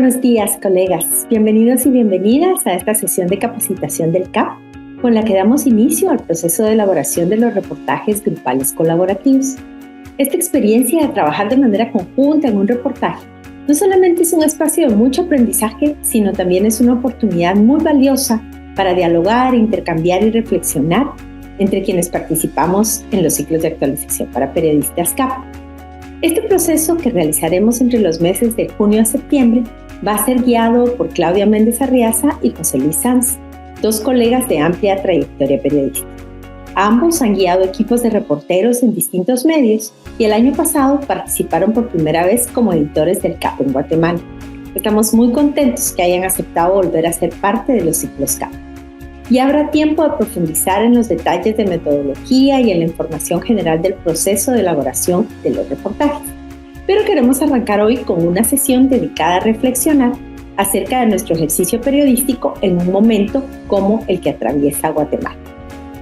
buenos días, colegas. Bienvenidos y bienvenidas a esta sesión de capacitación del CAP, con la que damos inicio al proceso de elaboración de los reportajes grupales colaborativos. Esta experiencia de trabajar de manera conjunta en un reportaje no solamente es un espacio de mucho aprendizaje, sino también es una oportunidad muy valiosa para dialogar, intercambiar y reflexionar entre quienes participamos en los ciclos de actualización para periodistas CAP. Este proceso, que realizaremos entre los meses de junio a septiembre, va a ser guiado por Claudia Méndez Arriaza y José Luis Sanz, dos colegas de amplia trayectoria periodística. Ambos han guiado equipos de reporteros en distintos medios y el año pasado participaron por primera vez como editores del CAP en Guatemala. Estamos muy contentos que hayan aceptado volver a ser parte de los ciclos CAP. Y habrá tiempo de profundizar en los detalles de metodología y en la información general del proceso de elaboración de los reportajes. Pero queremos arrancar hoy con una sesión dedicada a reflexionar acerca de nuestro ejercicio periodístico en un momento como el que atraviesa Guatemala.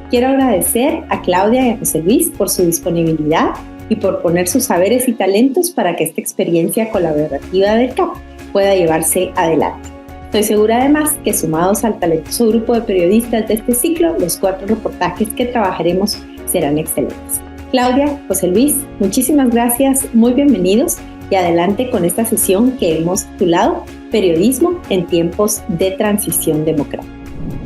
Quiero agradecer a Claudia y a José Luis por su disponibilidad y por poner sus saberes y talentos para que esta experiencia colaborativa del CAP pueda llevarse adelante. Estoy segura además que, sumados al talentoso grupo de periodistas de este ciclo, los 4 reportajes que trabajaremos serán excelentes. Claudia, José Luis, muchísimas gracias, muy bienvenidos y adelante con esta sesión que hemos titulado Periodismo en tiempos de transición democrática.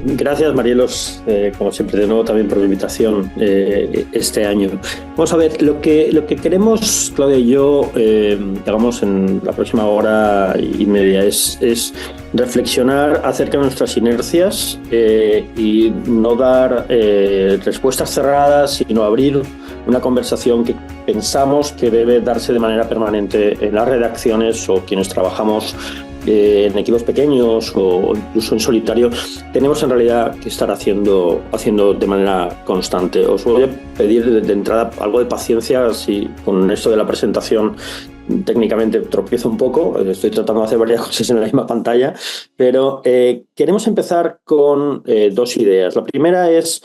Gracias, Marielos, como siempre, de nuevo también por la invitación este año. Vamos a ver, lo que queremos, Claudia y yo, que hagamos en la próxima hora y media es reflexionar acerca de nuestras inercias y no dar respuestas cerradas, sino abrir una conversación que pensamos que debe darse de manera permanente en las redacciones o quienes trabajamos en equipos pequeños o incluso en solitario, tenemos en realidad que estar haciendo de manera constante. Os voy a pedir de entrada algo de paciencia si con esto de la presentación técnicamente tropiezo un poco, estoy tratando de hacer varias cosas en la misma pantalla, pero queremos empezar con 2 ideas. La primera es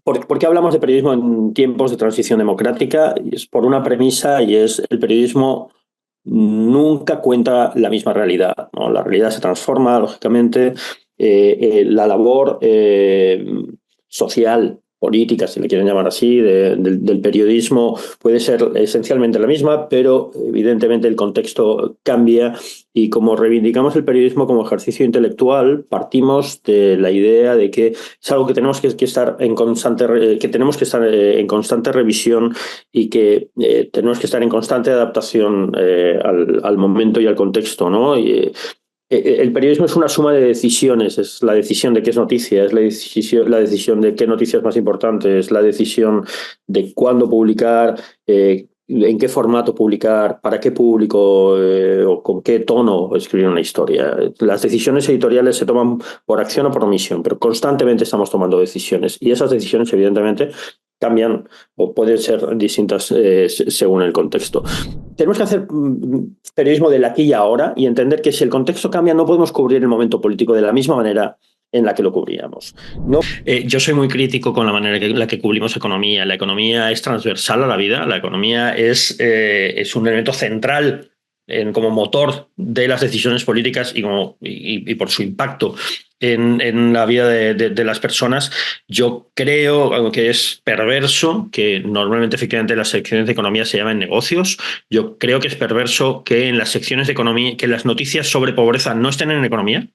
¿por qué hablamos de periodismo en tiempos de transición democrática? Y es por una premisa, y es el periodismo nunca cuenta la misma realidad, ¿no? La realidad se transforma, lógicamente. La labor social, política, si le quieren llamar así, del periodismo puede ser esencialmente la misma, pero evidentemente el contexto cambia y como reivindicamos el periodismo como ejercicio intelectual, partimos de la idea de que es algo que tenemos que estar en constante revisión y que tenemos que estar en constante adaptación al momento y al contexto, ¿no? El periodismo es una suma de decisiones, es la decisión de qué es noticia, es la decisión de qué noticia es más importante, es la decisión de cuándo publicar, en qué formato publicar, para qué público o con qué tono escribir una historia. Las decisiones editoriales se toman por acción o por omisión, pero constantemente estamos tomando decisiones y esas decisiones evidentemente cambian o pueden ser distintas según el contexto. Tenemos que hacer periodismo del aquí y ahora y entender que si el contexto cambia no podemos cubrir el momento político de la misma manera en la que lo cubríamos. ¿No? Yo soy muy crítico con la manera en la que cubrimos economía. La economía es transversal a la vida, la economía es un elemento central como motor de las decisiones políticas y por su impacto en la vida de las personas. Yo creo que es perverso que normalmente efectivamente las secciones de economía se llamen negocios. Yo creo que es perverso que en las secciones de economía, que las noticias sobre pobreza no estén en economía,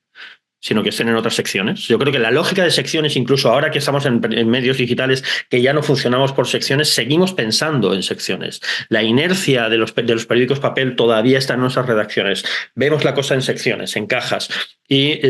sino que estén en otras secciones. Yo creo que la lógica de secciones, incluso ahora que estamos en medios digitales, que ya no funcionamos por secciones, seguimos pensando en secciones. La inercia de los periódicos papel todavía está en nuestras redacciones. Vemos la cosa en secciones, en cajas. Y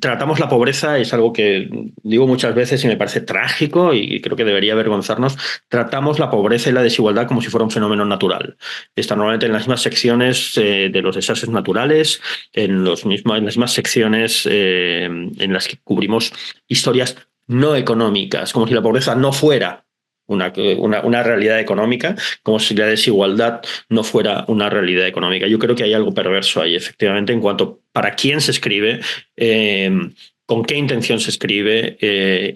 tratamos la pobreza, es algo que digo muchas veces y me parece trágico y creo que debería avergonzarnos. Tratamos la pobreza y la desigualdad como si fuera un fenómeno natural. Está normalmente en las mismas secciones de los desastres naturales, en las mismas secciones en las que cubrimos historias no económicas, como si la pobreza no fuera una realidad económica, como si la desigualdad no fuera una realidad económica. Yo creo que hay algo perverso ahí, efectivamente, en cuanto para quién se escribe, con qué intención se escribe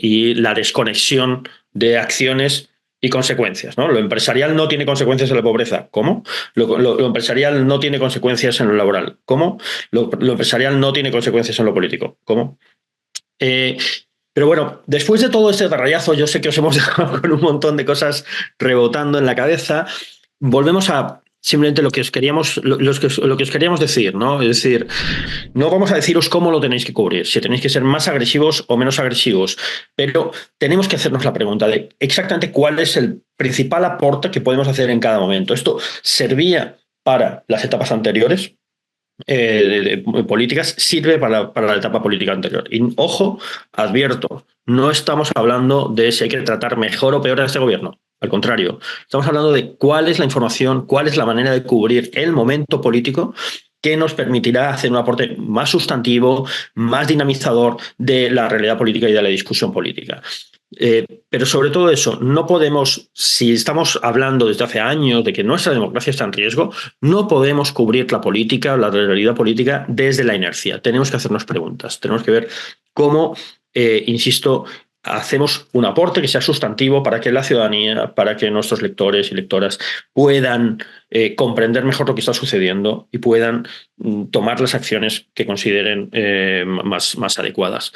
y la desconexión de acciones y consecuencias, ¿no? Lo empresarial no tiene consecuencias en la pobreza. ¿Cómo? Lo empresarial no tiene consecuencias en lo laboral. ¿Cómo? Lo empresarial no tiene consecuencias en lo político. ¿Cómo? Pero bueno, después de todo este rayazo, yo sé que os hemos dejado con un montón de cosas rebotando en la cabeza. Volvemos a simplemente lo que os queríamos, lo que os queríamos decir, ¿no? Es decir, no vamos a deciros cómo lo tenéis que cubrir, si tenéis que ser más agresivos o menos agresivos, pero tenemos que hacernos la pregunta de exactamente cuál es el principal aporte que podemos hacer en cada momento. Esto servía para las etapas anteriores, políticas, sirve para la etapa política anterior. Y ojo, advierto, no estamos hablando de si hay que tratar mejor o peor a este gobierno. Al contrario, estamos hablando de cuál es la información, cuál es la manera de cubrir el momento político que nos permitirá hacer un aporte más sustantivo, más dinamizador de la realidad política y de la discusión política. Pero sobre todo eso, no podemos, si estamos hablando desde hace años de que nuestra democracia está en riesgo, no podemos cubrir la política, la realidad política desde la inercia. Tenemos que hacernos preguntas, tenemos que ver cómo, insisto, hacemos un aporte que sea sustantivo para que la ciudadanía, para que nuestros lectores y lectoras puedan comprender mejor lo que está sucediendo y puedan tomar las acciones que consideren más adecuadas.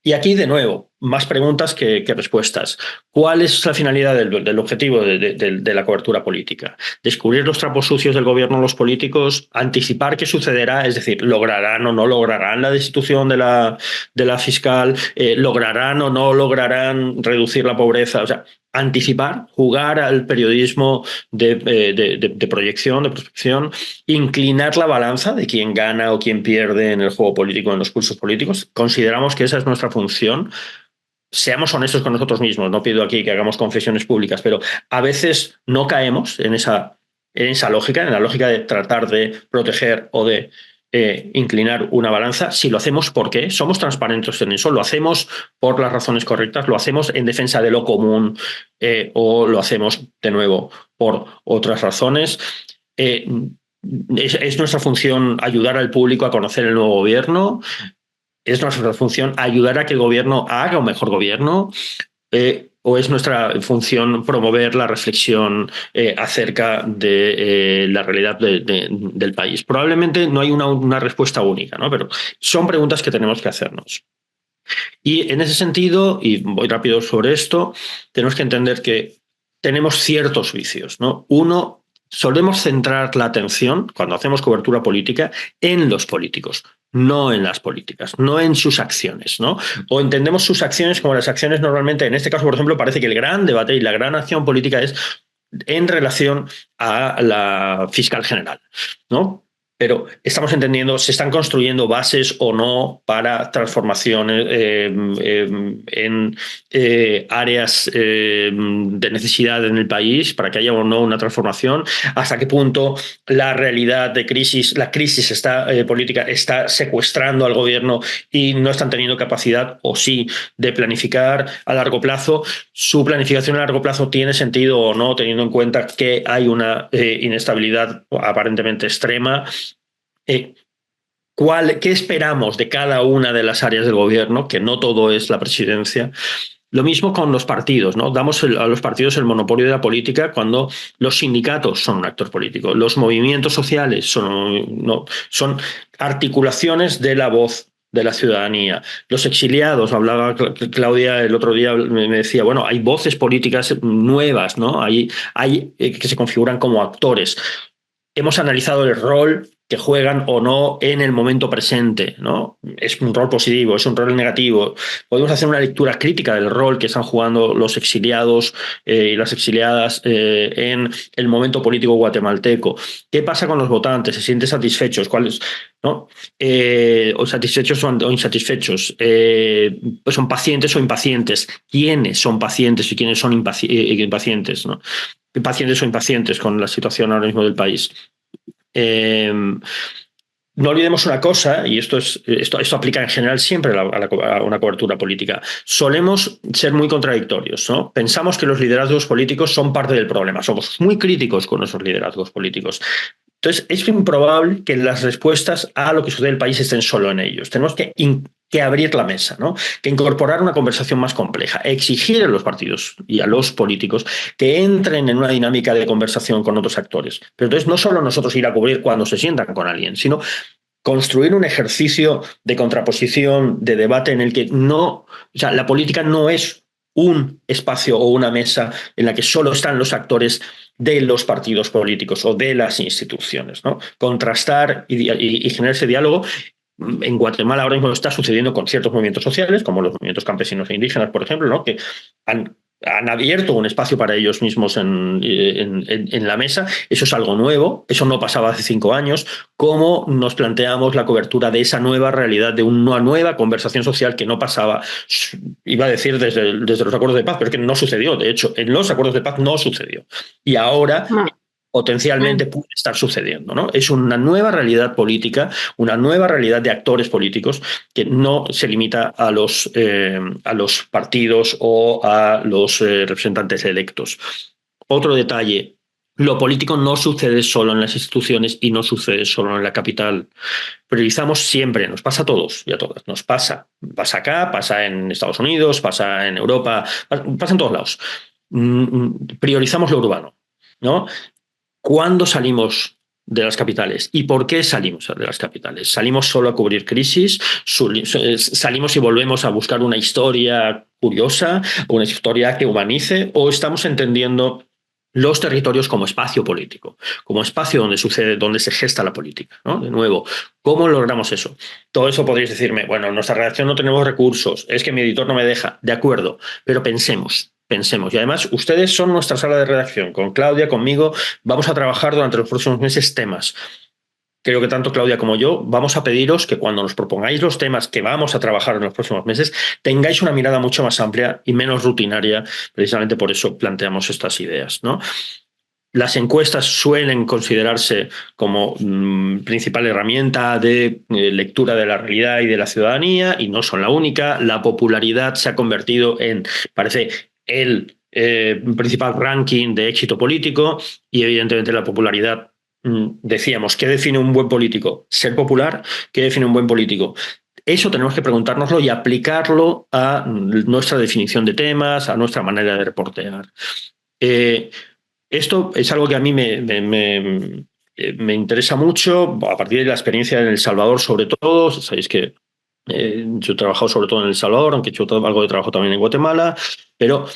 Y aquí, de nuevo, más preguntas que respuestas. ¿Cuál es la finalidad del objetivo de la cobertura política? ¿Descubrir los trapos sucios del gobierno los políticos? ¿Anticipar qué sucederá? Es decir, ¿lograrán o no lograrán la destitución de la fiscal? ¿Lograrán o no lograrán reducir la pobreza? O sea, anticipar, jugar al periodismo de proyección, de prospección, inclinar la balanza de quién gana o quién pierde en el juego político, en los cursos políticos. Consideramos que esa es nuestra función. Seamos honestos con nosotros mismos, no pido aquí que hagamos confesiones públicas, pero a veces no caemos en esa lógica, en la lógica de tratar de proteger o de inclinar una balanza. Si lo hacemos, ¿por qué? Somos transparentes en eso, lo hacemos por las razones correctas, lo hacemos en defensa de lo común o lo hacemos de nuevo por otras razones. Es nuestra función ayudar al público a conocer el nuevo gobierno. ¿Es nuestra función ayudar a que el gobierno haga un mejor gobierno? ¿O es nuestra función promover la reflexión acerca de la realidad del país? Probablemente no hay una respuesta única, ¿no? Pero son preguntas que tenemos que hacernos. Y en ese sentido, y voy rápido sobre esto, tenemos que entender que tenemos ciertos vicios, ¿no? Uno, solemos centrar la atención, cuando hacemos cobertura política, en los políticos, no en las políticas, no en sus acciones, ¿no? O entendemos sus acciones como las acciones normalmente, en este caso, por ejemplo, parece que el gran debate y la gran acción política es en relación a la fiscal general, ¿no? Pero estamos entendiendo, ¿se están construyendo bases o no para transformaciones en áreas de necesidad en el país, para que haya o no una transformación? ¿Hasta qué punto la realidad de crisis, la crisis política está secuestrando al gobierno y no están teniendo capacidad, o sí, de planificar a largo plazo? ¿Su planificación a largo plazo tiene sentido o no, teniendo en cuenta que hay una inestabilidad aparentemente extrema? ¿Qué esperamos de cada una de las áreas del gobierno? Que no todo es la presidencia. Lo mismo con los partidos, ¿no? Damos a los partidos el monopolio de la política cuando los sindicatos son un actor político. Los movimientos sociales son articulaciones de la voz de la ciudadanía. Los exiliados, hablaba Claudia el otro día, me decía, bueno, hay voces políticas nuevas, ¿no? Hay que se configuran como actores. Hemos analizado el rol que juegan o no en el momento presente, ¿no? Es un rol positivo, es un rol negativo. Podemos hacer una lectura crítica del rol que están jugando los exiliados y las exiliadas en el momento político guatemalteco. ¿Qué pasa con los votantes? ¿Se sienten satisfechos? ¿Cuáles, no? O satisfechos o insatisfechos. Pues son pacientes o impacientes. ¿Quiénes son pacientes y quiénes son impacientes, ¿no? Pacientes o impacientes con la situación ahora mismo del país. No olvidemos una cosa, y esto aplica en general siempre a una cobertura política. Solemos ser muy contradictorios, ¿no? Pensamos que los liderazgos políticos son parte del problema. Somos muy críticos con esos liderazgos políticos. Entonces, es improbable que las respuestas a lo que sucede en el país estén solo en ellos. Tenemos que que abrir la mesa, ¿no? Que incorporar una conversación más compleja, exigir a los partidos y a los políticos que entren en una dinámica de conversación con otros actores. Pero entonces no solo nosotros ir a cubrir cuando se sientan con alguien, sino construir un ejercicio de contraposición, de debate en el que la política no es un espacio o una mesa en la que solo están los actores de los partidos políticos o de las instituciones, ¿no? Contrastar y generar ese diálogo. En Guatemala ahora mismo está sucediendo con ciertos movimientos sociales, como los movimientos campesinos e indígenas, por ejemplo, ¿no? Que han abierto un espacio para ellos mismos en la mesa. Eso es algo nuevo, eso no pasaba hace 5 años. ¿Cómo nos planteamos la cobertura de esa nueva realidad, de una nueva conversación social que no pasaba, iba a decir, desde los acuerdos de paz, pero es que no sucedió? De hecho, en los acuerdos de paz no sucedió. Y ahora potencialmente puede estar sucediendo, ¿no? Es una nueva realidad política, una nueva realidad de actores políticos que no se limita a los partidos o a los representantes electos. Otro detalle: lo político no sucede solo en las instituciones y no sucede solo en la capital. Priorizamos siempre, nos pasa a todos y a todas, nos pasa acá, pasa en Estados Unidos, pasa en Europa, pasa en todos lados. Priorizamos lo urbano, ¿no? ¿Cuándo salimos de las capitales? ¿Y por qué salimos de las capitales? ¿Salimos solo a cubrir crisis? ¿Salimos y volvemos a buscar una historia curiosa, una historia que humanice? ¿O estamos entendiendo los territorios como espacio político, como espacio donde se gesta la política, ¿no? De nuevo, ¿cómo logramos eso? Todo eso podréis decirme, bueno, en nuestra redacción no tenemos recursos, es que mi editor no me deja. De acuerdo, pero pensemos. Y además, ustedes son nuestra sala de redacción. Con Claudia, conmigo, vamos a trabajar durante los próximos meses temas. Creo que tanto Claudia como yo vamos a pediros que cuando nos propongáis los temas que vamos a trabajar en los próximos meses, tengáis una mirada mucho más amplia y menos rutinaria. Precisamente por eso planteamos estas ideas, ¿no? Las encuestas suelen considerarse como principal herramienta de lectura de la realidad y de la ciudadanía, y no son la única. La popularidad se ha convertido en, parece, el principal ranking de éxito político, y evidentemente la popularidad, decíamos, ¿qué define un buen político? Ser popular. ¿Qué define un buen político? Eso tenemos que preguntárnoslo y aplicarlo a nuestra definición de temas, a nuestra manera de reportear. Esto es algo que a mí me interesa mucho, a partir de la experiencia en El Salvador, sobre todo. Sabéis que yo he trabajado sobre todo en El Salvador, aunque he hecho algo de trabajo también en Guatemala, pero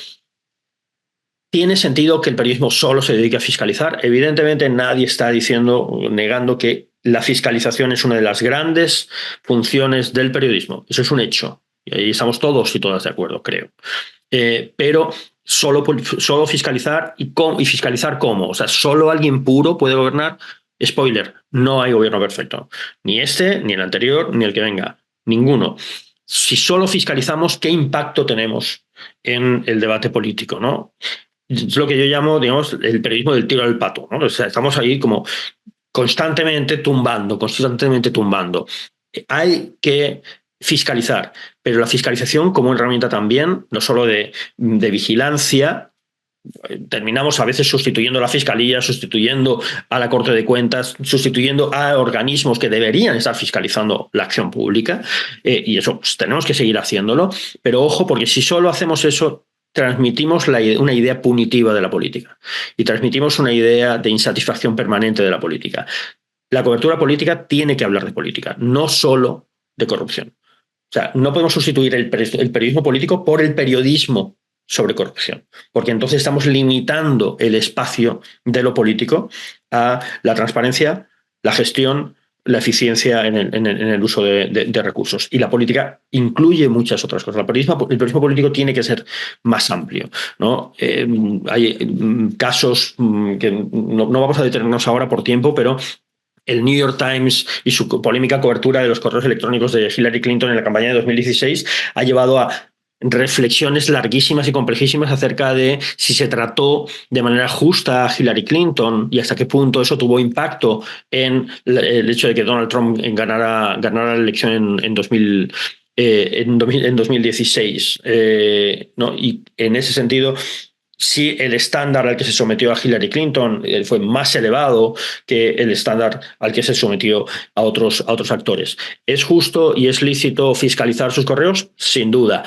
¿tiene sentido que el periodismo solo se dedique a fiscalizar? Evidentemente nadie está negando que la fiscalización es una de las grandes funciones del periodismo. Eso es un hecho. Y ahí estamos todos y todas de acuerdo, creo. Pero solo fiscalizar y fiscalizar ¿cómo? O sea, ¿solo alguien puro puede gobernar? Spoiler, no hay gobierno perfecto. Ni este, ni el anterior, ni el que venga. Ninguno. Si solo fiscalizamos, ¿qué impacto tenemos en el debate político, ¿no? Es lo que yo llamo, digamos, el periodismo del tiro al pato, ¿no? O sea, estamos ahí como constantemente tumbando. Hay que fiscalizar, pero la fiscalización como herramienta también, no solo de vigilancia. Terminamos a veces sustituyendo a la Fiscalía, sustituyendo a la Corte de Cuentas, sustituyendo a organismos que deberían estar fiscalizando la acción pública, y eso pues, tenemos que seguir haciéndolo, pero ojo, porque si solo hacemos eso, transmitimos una idea punitiva de la política y transmitimos una idea de insatisfacción permanente de la política. La cobertura política tiene que hablar de política, no solo de corrupción. O sea, no podemos sustituir el periodismo político por el periodismo sobre corrupción, porque entonces estamos limitando el espacio de lo político a la transparencia, la gestión, la eficiencia en el uso de recursos. Y la política incluye muchas otras cosas. El periodismo político tiene que ser más amplio, ¿no? Hay casos que no vamos a detenernos ahora por tiempo, pero el New York Times y su polémica cobertura de los correos electrónicos de Hillary Clinton en la campaña de 2016 ha llevado a reflexiones larguísimas y complejísimas acerca de si se trató de manera justa a Hillary Clinton y hasta qué punto eso tuvo impacto en el hecho de que Donald Trump ganara la elección en 2016. ¿No? Y en ese sentido, si el estándar al que se sometió a Hillary Clinton fue más elevado que el estándar al que se sometió a otros actores. ¿Es justo y es lícito fiscalizar sus correos? Sin duda.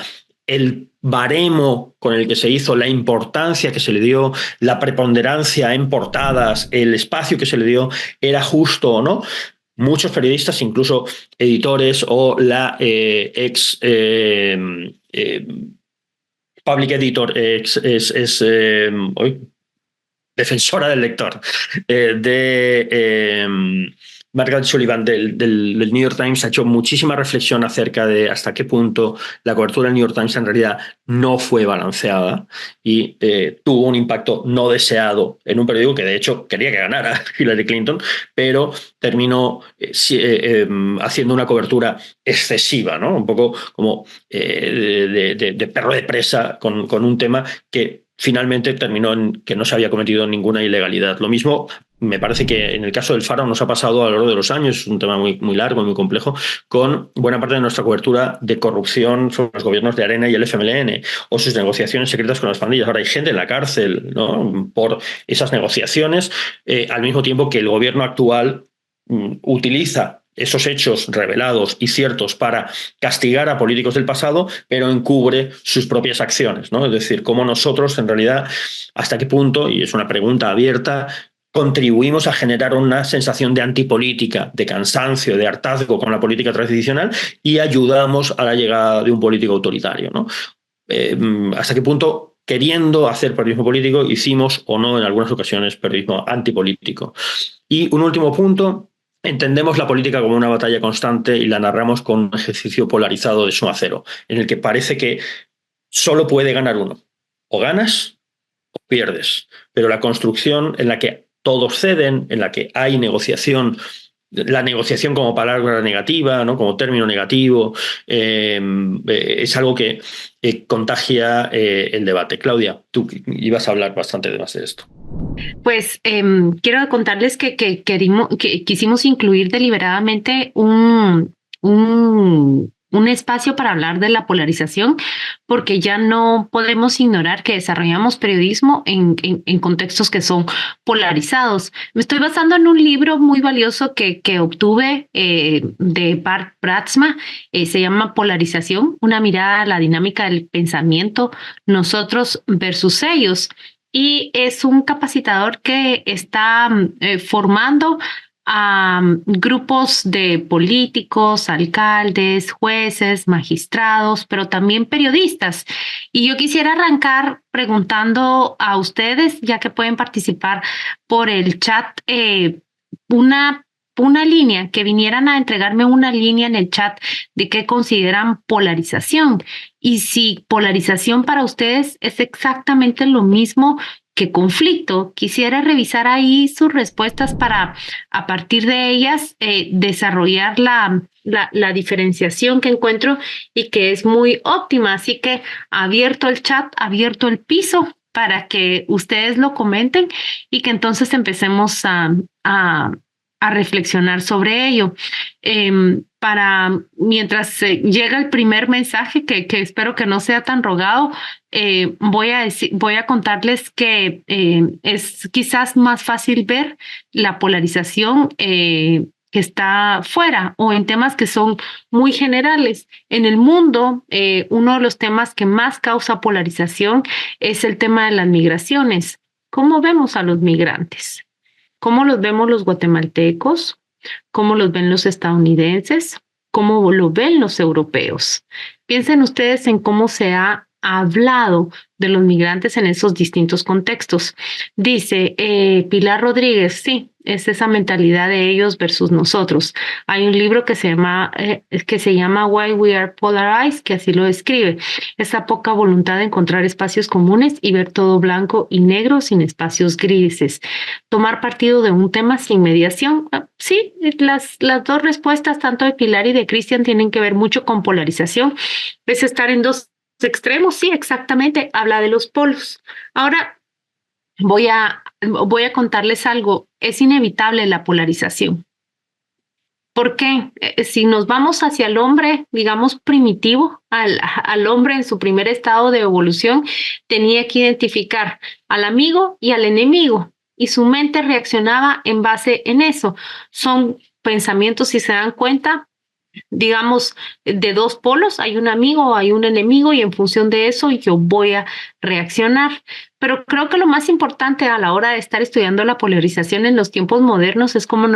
El baremo con el que se hizo, la importancia que se le dio, la preponderancia en portadas, el espacio que se le dio, ¿era justo o no? Muchos periodistas, incluso editores o la public editor, defensora del lector, Margaret Sullivan del New York Times, ha hecho muchísima reflexión acerca de hasta qué punto la cobertura del New York Times en realidad no fue balanceada y tuvo un impacto no deseado en un periódico que de hecho quería que ganara Hillary Clinton, pero terminó haciendo una cobertura excesiva, ¿no? Un poco como de perro de presa con un tema que finalmente terminó en que no se había cometido ninguna ilegalidad. Lo mismo me parece que en el caso del Faro nos ha pasado a lo largo de los años, es un tema muy, muy largo y muy complejo, con buena parte de nuestra cobertura de corrupción sobre los gobiernos de Arena y el FMLN o sus negociaciones secretas con las pandillas. Ahora hay gente en la cárcel, ¿no?, por esas negociaciones, al mismo tiempo que el gobierno actual utiliza esos hechos revelados y ciertos para castigar a políticos del pasado, pero encubre sus propias acciones, ¿no? Es decir, cómo nosotros, en realidad, hasta qué punto, y es una pregunta abierta, contribuimos a generar una sensación de antipolítica, de cansancio, de hartazgo con la política tradicional y ayudamos a la llegada de un político autoritario, ¿no? Hasta qué punto, queriendo hacer periodismo político, hicimos o no en algunas ocasiones periodismo antipolítico. Y un último punto: entendemos la política como una batalla constante y la narramos con un ejercicio polarizado de suma cero, en el que parece que solo puede ganar uno. O ganas o pierdes. Pero la construcción en la que todos ceden, en la que hay negociación, la negociación como palabra negativa, ¿no?, como término negativo, es algo que contagia el debate. Claudia, tú ibas a hablar bastante más de esto. Pues quiero contarles que quisimos incluir deliberadamente un espacio para hablar de la polarización, porque ya no podemos ignorar que desarrollamos periodismo en contextos que son polarizados. Me estoy basando en un libro muy valioso que obtuve de Bart Braadsma, se llama Polarización, una mirada a la dinámica del pensamiento, nosotros versus ellos. Y es un capacitador que está formando a grupos de políticos, alcaldes, jueces, magistrados, pero también periodistas. Y yo quisiera arrancar preguntando a ustedes, ya que pueden participar por el chat, una línea, que vinieran a entregarme una línea en el chat de qué consideran polarización y si polarización para ustedes es exactamente lo mismo que conflicto. Quisiera revisar ahí sus respuestas para, a partir de ellas, desarrollar la diferenciación que encuentro y que es muy óptima. Así que abierto el chat, abierto el piso para que ustedes lo comenten y que entonces empecemos a reflexionar sobre ello. Mientras llega el primer mensaje, que espero que no sea tan rogado, voy a contarles que es quizás más fácil ver la polarización que está fuera o en temas que son muy generales. En el mundo, uno de los temas que más causa polarización es el tema de las migraciones. ¿Cómo vemos a los migrantes? ¿Cómo los vemos los guatemaltecos? ¿Cómo los ven los estadounidenses? ¿Cómo lo ven los europeos? Piensen ustedes en cómo se ha hablado de los migrantes en esos distintos contextos. Dice Pilar Rodríguez, sí, es esa mentalidad de ellos versus nosotros. Hay un libro que se llama Why We Are Polarized, que así lo describe. Esa poca voluntad de encontrar espacios comunes y ver todo blanco y negro sin espacios grises. Tomar partido de un tema sin mediación. Sí, las dos respuestas, tanto de Pilar y de Cristian, tienen que ver mucho con polarización. Es estar en dos extremos, sí, exactamente. Habla de los polos. Ahora voy a contarles algo. Es inevitable la polarización. ¿Por qué? Si nos vamos hacia el hombre, digamos, primitivo, al hombre en su primer estado de evolución, tenía que identificar al amigo y al enemigo, y su mente reaccionaba en base en eso. Son pensamientos, si se dan cuenta, digamos, de dos polos, hay un amigo, hay un enemigo, y en función de eso yo voy a reaccionar. Pero creo que lo más importante a la hora de estar estudiando la polarización en los tiempos modernos es como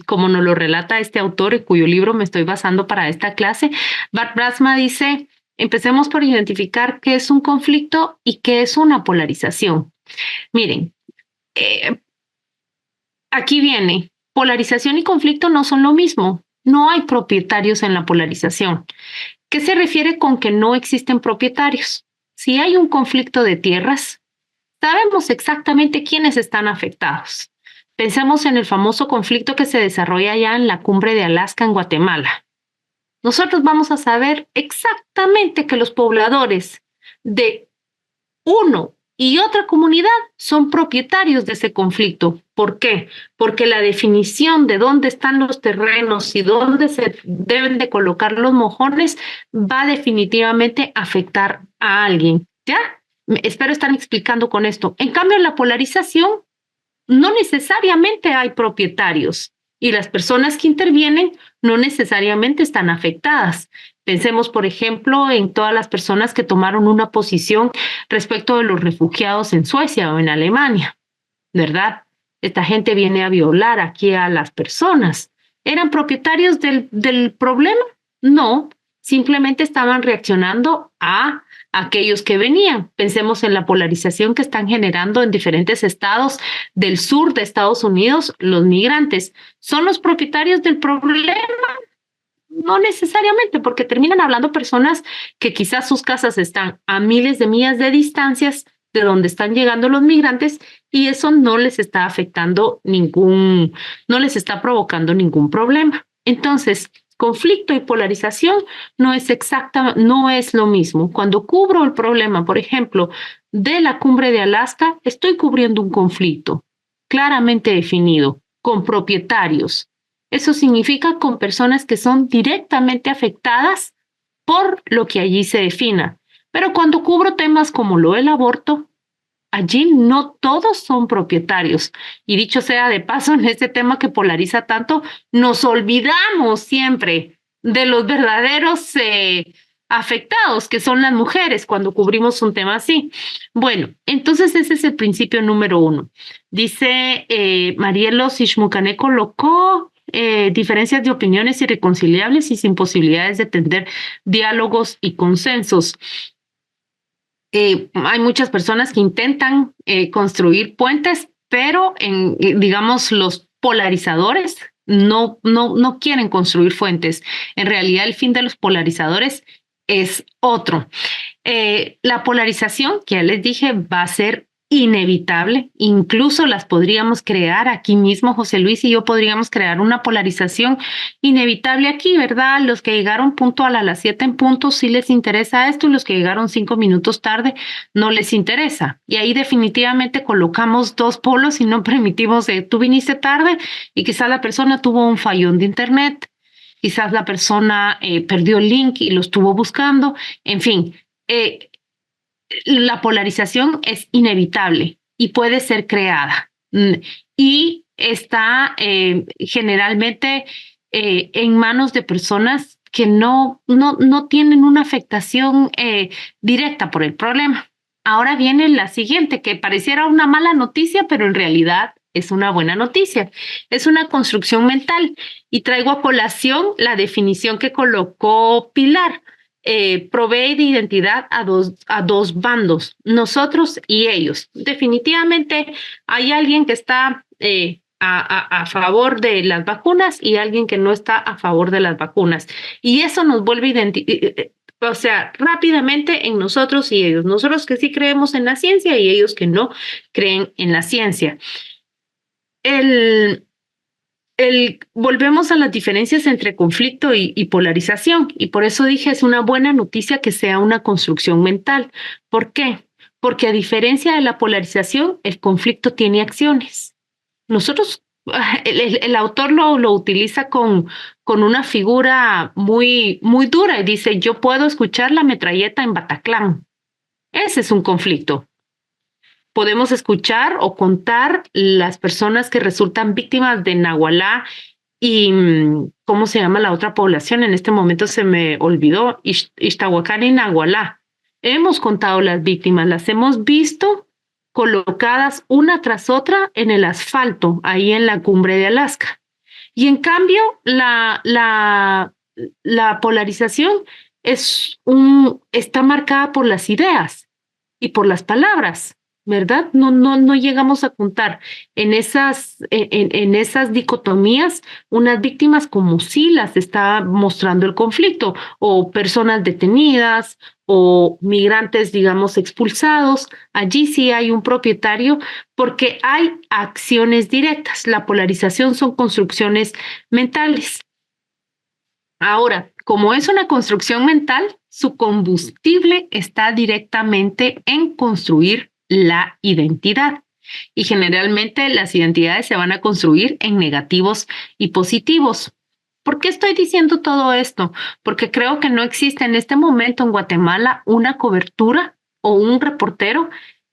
como nos lo relata este autor, en cuyo libro me estoy basando para esta clase. Bart Brasma dice, empecemos por identificar qué es un conflicto y qué es una polarización. Miren, aquí viene, polarización y conflicto no son lo mismo. No hay propietarios en la polarización. ¿Qué se refiere con que no existen propietarios? Si hay un conflicto de tierras, sabemos exactamente quiénes están afectados. Pensemos en el famoso conflicto que se desarrolla allá en la cumbre de Alaska, en Guatemala. Nosotros vamos a saber exactamente que los pobladores de uno y otra comunidad son propietarios de ese conflicto. ¿Por qué? Porque la definición de dónde están los terrenos y dónde se deben de colocar los mojones va definitivamente a afectar a alguien. ¿Ya? Espero estar explicando con esto. En cambio, en la polarización no necesariamente hay propietarios y las personas que intervienen no necesariamente están afectadas. Pensemos, por ejemplo, en todas las personas que tomaron una posición respecto de los refugiados en Suecia o en Alemania, ¿verdad? Esta gente viene a violar aquí a las personas. ¿Eran propietarios del problema? No, simplemente estaban reaccionando a aquellos que venían. Pensemos en la polarización que están generando en diferentes estados del sur de Estados Unidos los migrantes. ¿Son los propietarios del problema? No necesariamente, porque terminan hablando personas que quizás sus casas están a miles de millas de distancias de donde están llegando los migrantes, y eso no les está afectando no les está provocando ningún problema. Entonces, conflicto y polarización no es lo mismo. Cuando cubro el problema, por ejemplo, de la cumbre de Alaska, estoy cubriendo un conflicto claramente definido, con propietarios. Eso significa con personas que son directamente afectadas por lo que allí se defina. Pero cuando cubro temas como lo del aborto, allí no todos son propietarios. Y dicho sea de paso, en este tema que polariza tanto, nos olvidamos siempre de los verdaderos afectados, que son las mujeres, cuando cubrimos un tema así. Bueno, entonces ese es el principio número 1. Dice Marielo Sishmukane colocó diferencias de opiniones irreconciliables y sin posibilidades de tender diálogos y consensos. Hay muchas personas que intentan construir puentes, pero digamos, los polarizadores no quieren construir puentes. En realidad, el fin de los polarizadores es otro. La polarización, que ya les dije, va a ser inevitable. Incluso las podríamos crear aquí mismo. José Luis y yo podríamos crear una polarización inevitable aquí, ¿verdad? Los que llegaron puntual a las 7 en punto sí les interesa esto, y los que llegaron 5 minutos tarde no les interesa. Y ahí definitivamente colocamos dos polos y no permitimos tú viniste tarde y quizás la persona tuvo un fallón de internet, quizás la persona perdió el link y lo estuvo buscando. En fin, la polarización es inevitable y puede ser creada. Y está generalmente en manos de personas que no tienen una afectación directa por el problema. Ahora viene la siguiente, que pareciera una mala noticia, pero en realidad es una buena noticia. Es una construcción mental. Y traigo a colación la definición que colocó Pilar. Provee de identidad a dos bandos, nosotros y ellos. Definitivamente hay alguien que está a favor de las vacunas y alguien que no está a favor de las vacunas. Y eso nos vuelve rápidamente en nosotros y ellos. Nosotros que sí creemos en la ciencia y ellos que no creen en la ciencia. Volvemos a las diferencias entre conflicto y polarización, y por eso dije es una buena noticia que sea una construcción mental. ¿Por qué? Porque a diferencia de la polarización, el conflicto tiene acciones. Nosotros el autor lo utiliza con una figura muy, muy dura y dice, yo puedo escuchar la metralleta en Bataclan. Ese es un conflicto. Podemos escuchar o contar las personas que resultan víctimas de Nahualá y, ¿cómo se llama la otra población? En este momento se me olvidó, Ixtahuacán y Nahualá. Hemos contado las víctimas, las hemos visto colocadas una tras otra en el asfalto, ahí en la cumbre de Alaska. Y en cambio, la polarización está marcada por las ideas y por las palabras, ¿verdad? No llegamos a contar en esas dicotomías unas víctimas como si las está mostrando el conflicto, o personas detenidas, o migrantes, digamos, expulsados. Allí sí hay un propietario porque hay acciones directas. La polarización son construcciones mentales. Ahora, como es una construcción mental, su combustible está directamente en construir la identidad. Y generalmente las identidades se van a construir en negativos y positivos. ¿Por qué estoy diciendo todo esto? Porque creo que no existe en este momento en Guatemala una cobertura o un reportero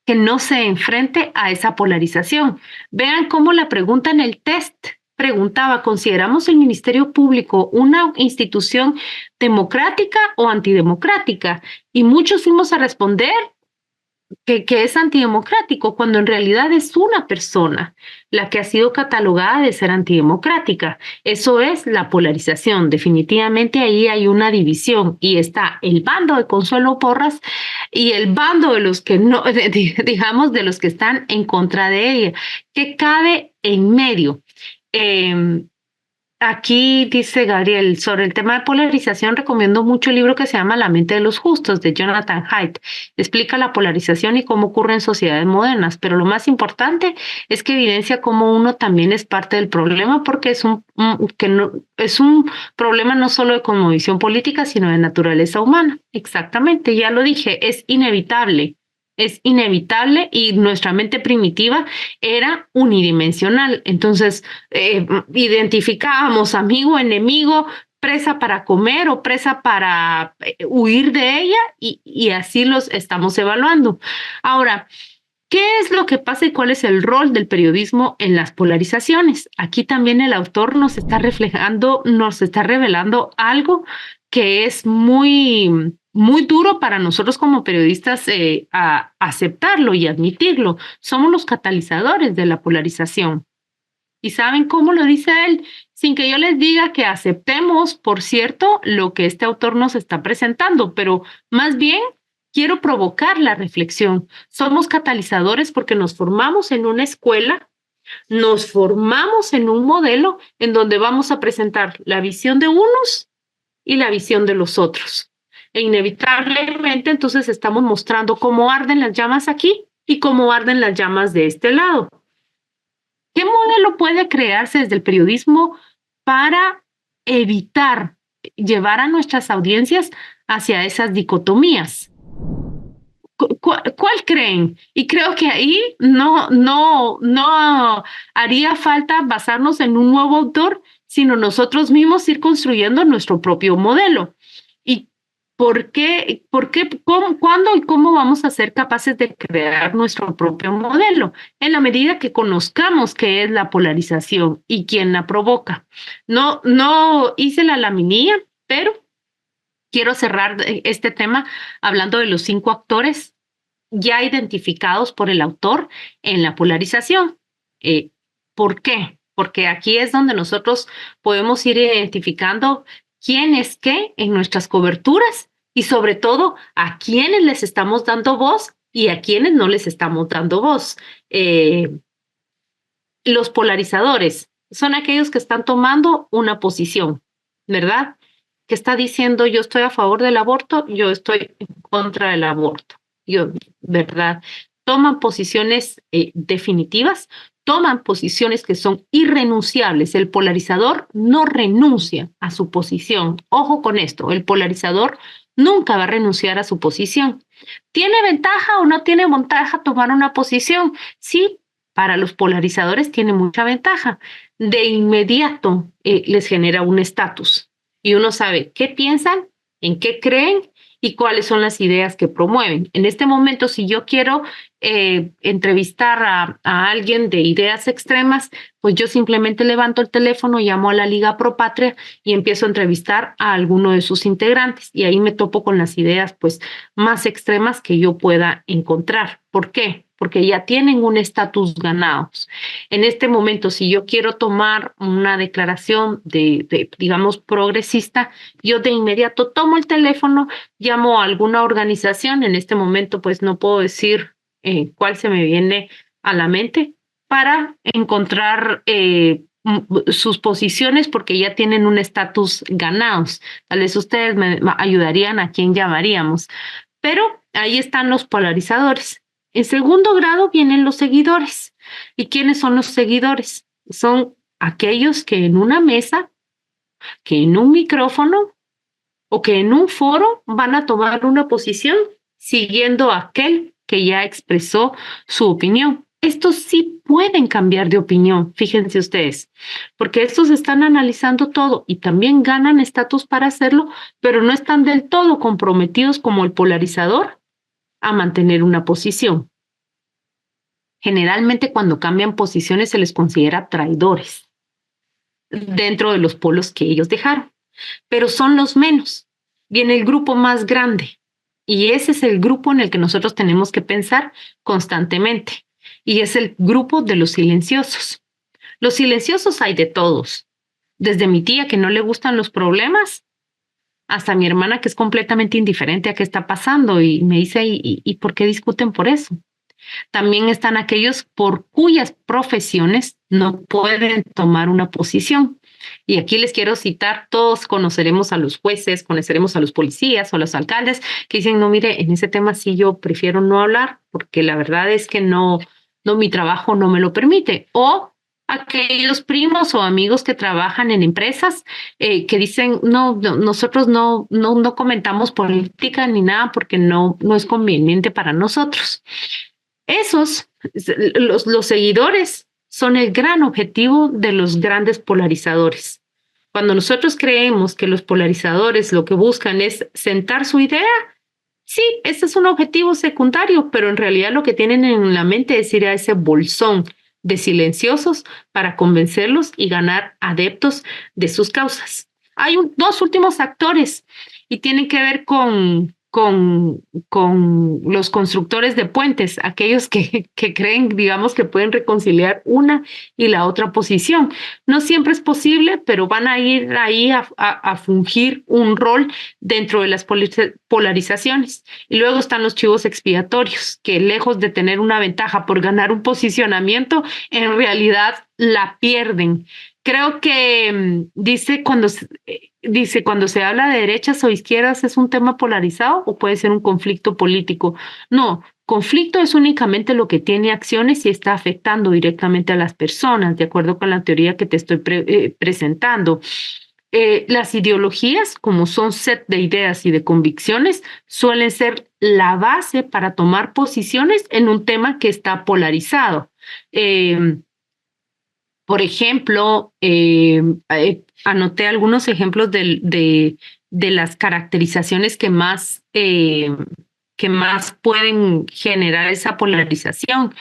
que no se enfrente a esa polarización. Vean cómo la pregunta en el test preguntaba, ¿consideramos el Ministerio Público una institución democrática o antidemocrática? Y muchos fuimos a responder que es antidemocrático, cuando en realidad es una persona la que ha sido catalogada de ser antidemocrática. Eso es la polarización. Definitivamente ahí hay una división y está el bando de Consuelo Porras y el bando de los que no, digamos, de los que están en contra de ella, que cabe en medio. Aquí dice Gabriel, sobre el tema de polarización, recomiendo mucho el libro que se llama La mente de los justos, de Jonathan Haidt. Explica la polarización y cómo ocurre en sociedades modernas, pero lo más importante es que evidencia cómo uno también es parte del problema, porque es un problema no solo de cosmovisión política, sino de naturaleza humana. Exactamente, ya lo dije, es inevitable. Es inevitable y nuestra mente primitiva era unidimensional. Entonces, identificábamos amigo, enemigo, presa para comer o presa para huir de ella y así los estamos evaluando. Ahora, ¿qué es lo que pasa y cuál es el rol del periodismo en las polarizaciones? Aquí también el autor nos está revelando algo que es muy duro para nosotros como periodistas a aceptarlo y admitirlo. Somos los catalizadores de la polarización. ¿Y saben cómo lo dice él? Sin que yo les diga que aceptemos, por cierto, lo que este autor nos está presentando, pero más bien quiero provocar la reflexión. Somos catalizadores porque nos formamos en una escuela, nos formamos en un modelo en donde vamos a presentar la visión de unos y la visión de los otros. E inevitablemente entonces estamos mostrando cómo arden las llamas aquí y cómo arden las llamas de este lado. ¿Qué modelo puede crearse desde el periodismo para evitar llevar a nuestras audiencias hacia esas dicotomías? ¿Cuál creen? Y creo que ahí no haría falta basarnos en un nuevo autor, sino nosotros mismos ir construyendo nuestro propio modelo. ¿Y por qué, cuándo y cómo vamos a ser capaces de crear nuestro propio modelo? En la medida que conozcamos qué es la polarización y quién la provoca. No hice la laminilla, pero quiero cerrar este tema hablando de los 5 actores ya identificados por el autor en la polarización. ¿Por qué? Porque aquí es donde nosotros podemos ir identificando quién es qué en nuestras coberturas y sobre todo a quiénes les estamos dando voz y a quiénes no les estamos dando voz. Los polarizadores son aquellos que están tomando una posición, ¿verdad? Que está diciendo yo estoy a favor del aborto, yo estoy en contra del aborto, ¿verdad? Toman posiciones definitivas, toman posiciones que son irrenunciables. El polarizador no renuncia a su posición. Ojo con esto, el polarizador nunca va a renunciar a su posición. ¿Tiene ventaja o no tiene ventaja tomar una posición? Sí, para los polarizadores tiene mucha ventaja. De inmediato les genera un estatus y uno sabe qué piensan, en qué creen y cuáles son las ideas que promueven. En este momento, si yo quiero entrevistar a alguien de ideas extremas, pues yo simplemente levanto el teléfono, llamo a la Liga Pro Patria y empiezo a entrevistar a alguno de sus integrantes. Y ahí me topo con las ideas pues más extremas que yo pueda encontrar. ¿Por qué? Porque ya tienen un estatus ganados. En este momento, si yo quiero tomar una declaración digamos, progresista, yo de inmediato tomo el teléfono, llamo a alguna organización. En este momento, pues no puedo decir cuál se me viene a la mente para encontrar sus posiciones porque ya tienen un estatus ganados. Tal vez ustedes me ayudarían a quién llamaríamos. Pero ahí están los polarizadores. En segundo grado vienen los seguidores. ¿Y quiénes son los seguidores? Son aquellos que en una mesa, que en un micrófono o que en un foro van a tomar una posición siguiendo a aquel que ya expresó su opinión. Estos sí pueden cambiar de opinión, fíjense ustedes, porque estos están analizando todo y también ganan estatus para hacerlo, pero no están del todo comprometidos como el polarizador a mantener una posición. Generalmente cuando cambian posiciones se les considera traidores dentro de los polos que ellos dejaron, pero son los menos. Viene el grupo más grande y ese es el grupo en el que nosotros tenemos que pensar constantemente y es el grupo de los silenciosos. Los silenciosos hay de todos, desde mi tía que no le gustan los problemas hasta mi hermana que es completamente indiferente a qué está pasando y me dice, ¿y por qué discuten por eso? También están aquellos por cuyas profesiones no pueden tomar una posición. Y aquí les quiero citar, todos conoceremos a los jueces, conoceremos a los policías o a los alcaldes que dicen, no, mire, en ese tema sí yo prefiero no hablar porque la verdad es que no, mi trabajo no me lo permite. O aquellos primos o amigos que trabajan en empresas que dicen, nosotros no comentamos política ni nada porque no es conveniente para nosotros. Esos, los seguidores, son el gran objetivo de los grandes polarizadores. Cuando nosotros creemos que los polarizadores lo que buscan es sentar su idea, sí, ese es un objetivo secundario, pero en realidad lo que tienen en la mente es ir a ese bolsón de silenciosos para convencerlos y ganar adeptos de sus causas. Hay dos últimos actores y tienen que ver con los constructores de puentes, aquellos que creen, digamos, que pueden reconciliar una y la otra posición. No siempre es posible, pero van a ir ahí a fungir un rol dentro de las polarizaciones. Y luego están los chivos expiatorios, que lejos de tener una ventaja por ganar un posicionamiento, en realidad la pierden. Creo que cuando se habla de derechas o izquierdas, ¿es un tema polarizado o puede ser un conflicto político? No, conflicto es únicamente lo que tiene acciones y está afectando directamente a las personas, de acuerdo con la teoría que te estoy presentando. Las ideologías, como son set de ideas y de convicciones, suelen ser la base para tomar posiciones en un tema que está polarizado. Por ejemplo, anoté algunos ejemplos de las caracterizaciones que más pueden generar esa polarización.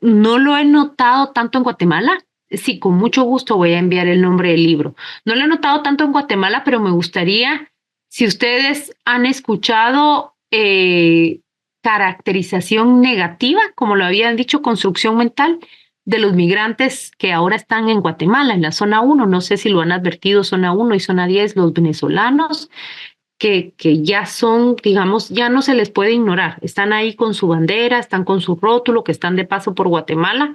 No lo he notado tanto en Guatemala. Sí, con mucho gusto voy a enviar el nombre del libro. No lo he notado tanto en Guatemala, pero me gustaría, si ustedes han escuchado caracterización negativa, como lo habían dicho, construcción mental, de los migrantes que ahora están en Guatemala, en la zona 1, no sé si lo han advertido, zona 1 y zona 10, los venezolanos, que ya son, digamos, ya no se les puede ignorar, están ahí con su bandera, están con su rótulo, que están de paso por Guatemala,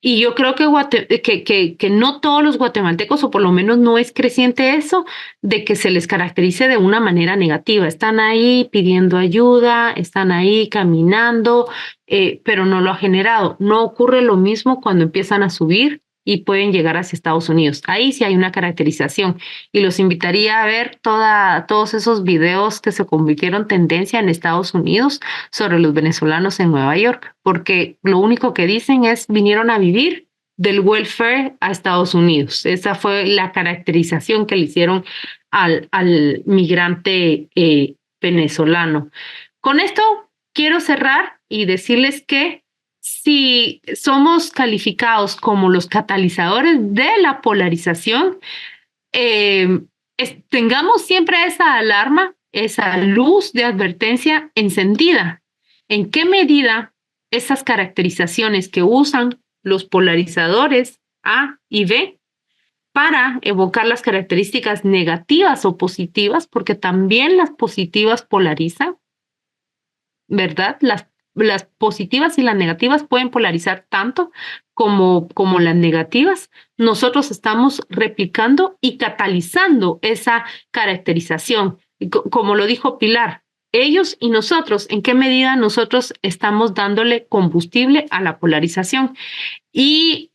y yo creo que no todos los guatemaltecos, o por lo menos no es creciente eso, de que se les caracterice de una manera negativa. Están ahí pidiendo ayuda, están ahí caminando, pero no lo ha generado. No ocurre lo mismo cuando empiezan a subir y pueden llegar hacia Estados Unidos. Ahí sí hay una caracterización y los invitaría a ver todos esos videos que se convirtieron tendencia en Estados Unidos sobre los venezolanos en Nueva York, porque lo único que dicen es vinieron a vivir del welfare a Estados Unidos. Esa fue la caracterización que le hicieron al migrante venezolano. Con esto quiero cerrar y decirles que si somos calificados como los catalizadores de la polarización, tengamos siempre esa alarma, esa luz de advertencia encendida. ¿En qué medida esas caracterizaciones que usan los polarizadores A y B para evocar las características negativas o positivas, porque también las positivas polarizan, ¿verdad? Las positivas y las negativas pueden polarizar tanto como las negativas. Nosotros estamos replicando y catalizando esa caracterización. Como lo dijo Pilar, ellos y nosotros, ¿en qué medida nosotros estamos dándole combustible a la polarización? Y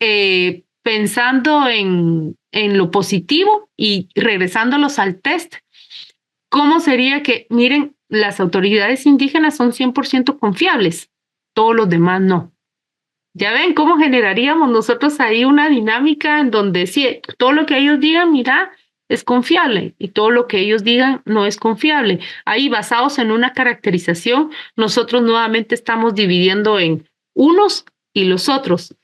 pensando en lo positivo y regresándolos al test, ¿cómo sería que, miren, las autoridades indígenas son 100% confiables, todos los demás no? Ya ven cómo generaríamos nosotros ahí una dinámica en donde sí, todo lo que ellos digan, mira, es confiable y todo lo que ellos digan no es confiable. Ahí basados en una caracterización, nosotros nuevamente estamos dividiendo en unos y los otros.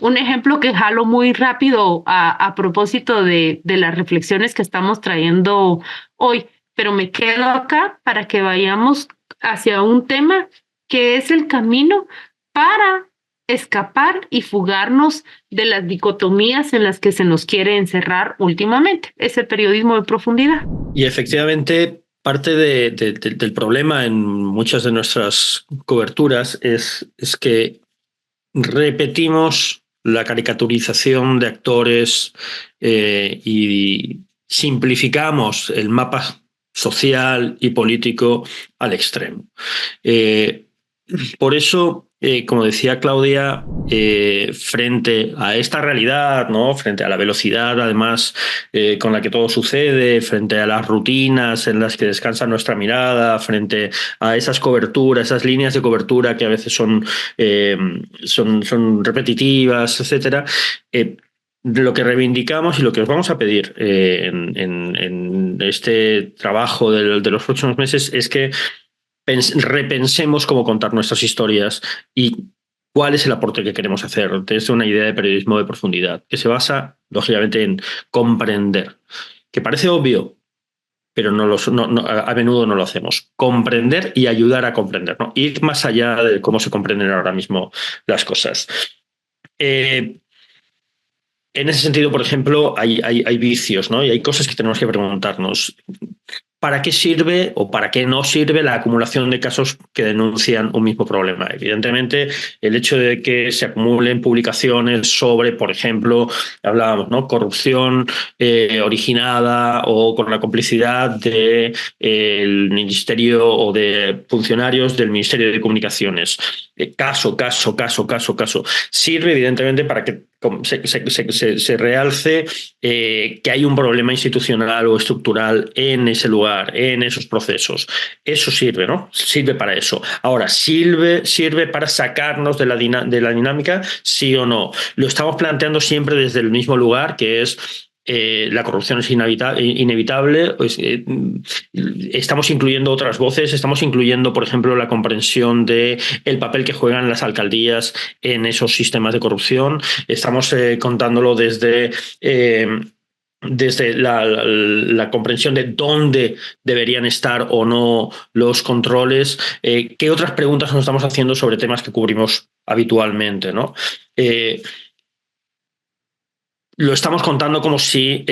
Un ejemplo que jalo muy rápido a propósito de las reflexiones que estamos trayendo hoy, pero me quedo acá para que vayamos hacia un tema que es el camino para escapar y fugarnos de las dicotomías en las que se nos quiere encerrar últimamente. Es el periodismo de profundidad. Y efectivamente, parte del problema en muchas de nuestras coberturas es que repetimos la caricaturización de actores y simplificamos el mapa social y político al extremo. Por eso, como decía Claudia, frente a esta realidad, ¿no? Frente a la velocidad, además, con la que todo sucede, frente a las rutinas en las que descansa nuestra mirada, frente a esas coberturas, esas líneas de cobertura que a veces son repetitivas, etcétera, lo que reivindicamos y lo que os vamos a pedir en este trabajo de los próximos meses es que repensemos cómo contar nuestras historias y cuál es el aporte que queremos hacer desde una idea de periodismo de profundidad, que se basa, lógicamente, en comprender, que parece obvio, pero a menudo no lo hacemos. Comprender y ayudar a comprender, ¿no? Ir más allá de cómo se comprenden ahora mismo las cosas. En ese sentido, por ejemplo, hay vicios, ¿no? Y hay cosas que tenemos que preguntarnos. ¿Para qué sirve o para qué no sirve la acumulación de casos que denuncian un mismo problema? Evidentemente, el hecho de que se acumulen publicaciones sobre, por ejemplo, hablábamos, ¿no? Corrupción originada o con la complicidad del ministerio o de funcionarios del Ministerio de Comunicaciones. Caso. Sirve, evidentemente, para que se realce que hay un problema institucional o estructural en ese lugar, en esos procesos. Eso sirve, ¿no? Sirve para eso. Ahora, ¿sirve para sacarnos de la dinámica? ¿Sí o no? Lo estamos planteando siempre desde el mismo lugar, que es la corrupción es inevitable. Estamos incluyendo otras voces, estamos incluyendo, por ejemplo, la comprensión del papel que juegan las alcaldías en esos sistemas de corrupción. Estamos contándolo desde la comprensión de dónde deberían estar o no los controles. ¿Qué otras preguntas nos estamos haciendo sobre temas que cubrimos habitualmente, ¿no? Lo estamos contando como si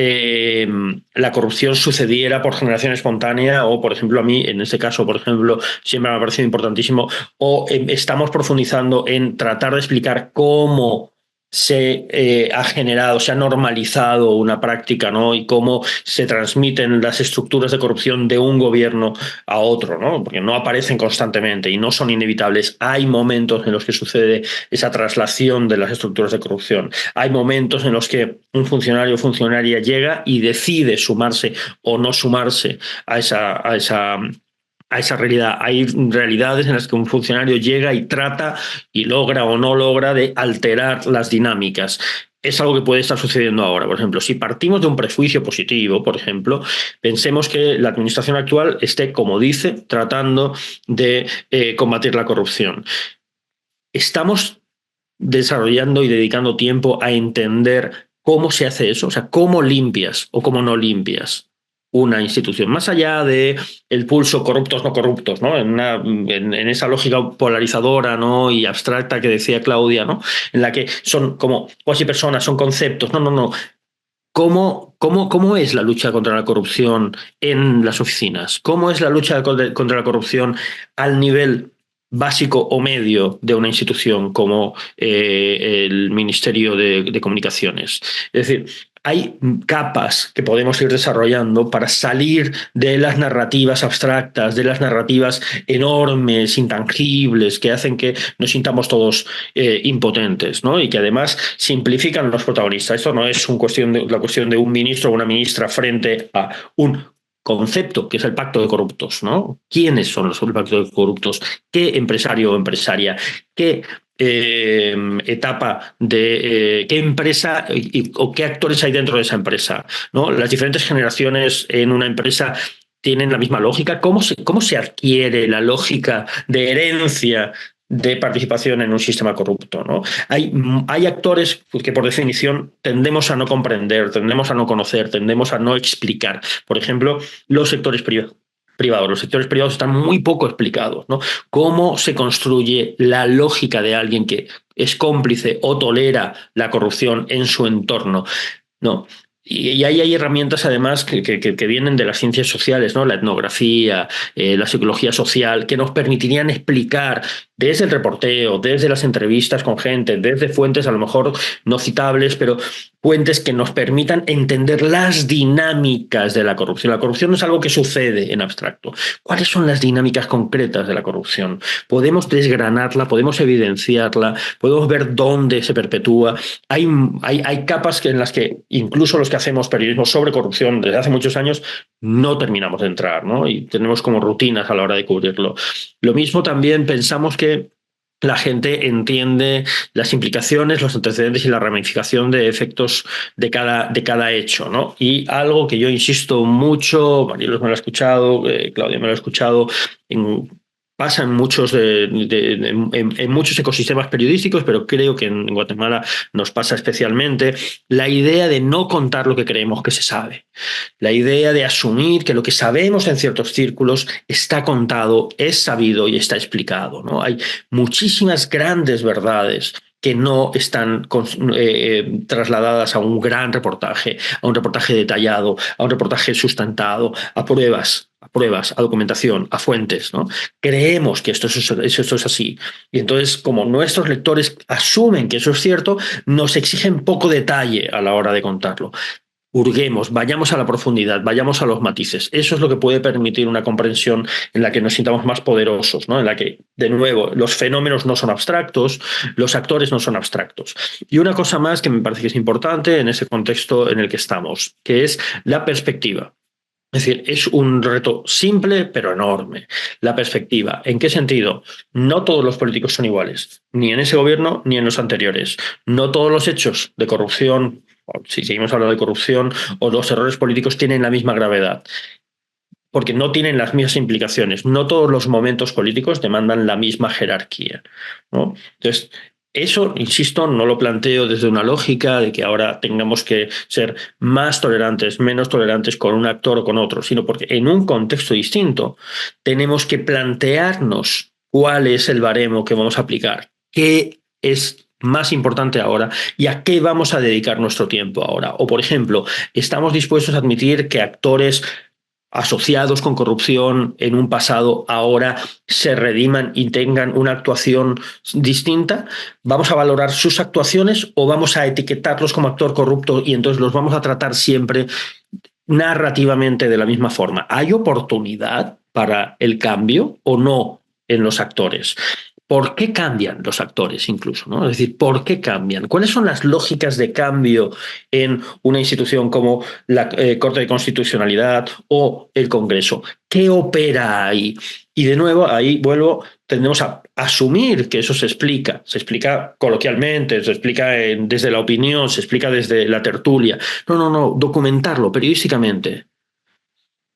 la corrupción sucediera por generación espontánea o, por ejemplo, a mí, en este caso, por ejemplo, siempre me ha parecido importantísimo, o estamos profundizando en tratar de explicar cómo se ha generado, se ha normalizado una práctica, ¿no? Y cómo se transmiten las estructuras de corrupción de un gobierno a otro, ¿no? Porque no aparecen constantemente y no son inevitables. Hay momentos en los que sucede esa traslación de las estructuras de corrupción. Hay momentos en los que un funcionario o funcionaria llega y decide sumarse o no sumarse a esa realidad. Hay realidades en las que un funcionario llega y trata y logra o no logra de alterar las dinámicas. Es algo que puede estar sucediendo ahora. Por ejemplo, si partimos de un prejuicio positivo, por ejemplo, pensemos que la administración actual esté, como dice, tratando de combatir la corrupción. Estamos desarrollando y dedicando tiempo a entender cómo se hace eso, o sea, cómo limpias o cómo no limpias una institución, más allá de el pulso corruptos no corruptos, ¿no? En esa lógica polarizadora, ¿no? Y abstracta que decía Claudia, ¿no? En la que son como cuasi personas, son conceptos. No. ¿Cómo es la lucha contra la corrupción en las oficinas? ¿Cómo es la lucha contra la corrupción al nivel básico o medio de una institución como el Ministerio de Comunicaciones? Es decir, hay capas que podemos ir desarrollando para salir de las narrativas abstractas, de las narrativas enormes, intangibles, que hacen que nos sintamos todos impotentes, ¿no? Y que además simplifican los protagonistas. Esto no es la cuestión de un ministro o una ministra frente a un concepto, que es el pacto de corruptos, ¿no? ¿Quiénes son los pactos de corruptos? ¿Qué empresario o empresaria? ¿Qué etapa de qué empresa o qué actores hay dentro de esa empresa, ¿no? Las diferentes generaciones en una empresa tienen la misma lógica. ¿Cómo se adquiere la lógica de herencia de participación en un sistema corrupto, ¿no? Hay actores que por definición tendemos a no comprender, tendemos a no conocer, tendemos a no explicar. Por ejemplo, los sectores privados. Los sectores privados están muy poco explicados, ¿no? ¿Cómo se construye la lógica de alguien que es cómplice o tolera la corrupción en su entorno? No. Y ahí hay herramientas además que vienen de las ciencias sociales, ¿no? La etnografía, la psicología social, que nos permitirían explicar desde el reporteo, desde las entrevistas con gente, desde fuentes a lo mejor no citables, pero fuentes que nos permitan entender las dinámicas de la corrupción. La corrupción no es algo que sucede en abstracto. ¿Cuáles son las dinámicas concretas de la corrupción? Podemos desgranarla, podemos evidenciarla, podemos ver dónde se perpetúa. Hay capas en las que incluso los que hacemos periodismo sobre corrupción desde hace muchos años no terminamos de entrar, ¿no? Y tenemos como rutinas a la hora de cubrirlo. Lo mismo también pensamos que la gente entiende las implicaciones, los antecedentes y la ramificación de efectos de cada hecho, ¿no? Y algo que yo insisto mucho, Marielos me lo ha escuchado, Claudia me lo ha escuchado, pasa en muchos ecosistemas periodísticos, pero creo que en Guatemala nos pasa especialmente, la idea de no contar lo que creemos que se sabe, la idea de asumir que lo que sabemos en ciertos círculos está contado, es sabido y está explicado, ¿no? Hay muchísimas grandes verdades que no están trasladadas a un gran reportaje, a un reportaje detallado, a un reportaje sustentado, a pruebas, a documentación, a fuentes, ¿no? Creemos que esto es así. Y entonces, como nuestros lectores asumen que eso es cierto, nos exigen poco detalle a la hora de contarlo. Hurguemos, vayamos a la profundidad, vayamos a los matices. Eso es lo que puede permitir una comprensión en la que nos sintamos más poderosos, ¿no? En la que, de nuevo, los fenómenos no son abstractos, los actores no son abstractos. Y una cosa más que me parece que es importante en ese contexto en el que estamos, que es la perspectiva. Es decir, es un reto simple pero enorme. La perspectiva. ¿En qué sentido? No todos los políticos son iguales, ni en ese gobierno ni en los anteriores. No todos los hechos de corrupción, si seguimos hablando de corrupción, o los errores políticos tienen la misma gravedad, porque no tienen las mismas implicaciones. No todos los momentos políticos demandan la misma jerarquía, ¿no? Entonces, eso, insisto, no lo planteo desde una lógica de que ahora tengamos que ser más tolerantes, menos tolerantes con un actor o con otro, sino porque en un contexto distinto tenemos que plantearnos cuál es el baremo que vamos a aplicar, qué es más importante ahora y a qué vamos a dedicar nuestro tiempo ahora. O, por ejemplo, estamos dispuestos a admitir que actores asociados con corrupción en un pasado ahora se rediman y tengan una actuación distinta? ¿Vamos a valorar sus actuaciones o vamos a etiquetarlos como actor corrupto y entonces los vamos a tratar siempre narrativamente de la misma forma? ¿Hay oportunidad para el cambio o no en los actores? ¿Por qué cambian los actores incluso, ¿no? Es decir, ¿por qué cambian? ¿Cuáles son las lógicas de cambio en una institución como la Corte de Constitucionalidad o el Congreso? ¿Qué opera ahí? Y de nuevo, ahí vuelvo, tendemos a asumir que eso se explica coloquialmente, se explica desde la opinión, se explica desde la tertulia. No, documentarlo periodísticamente,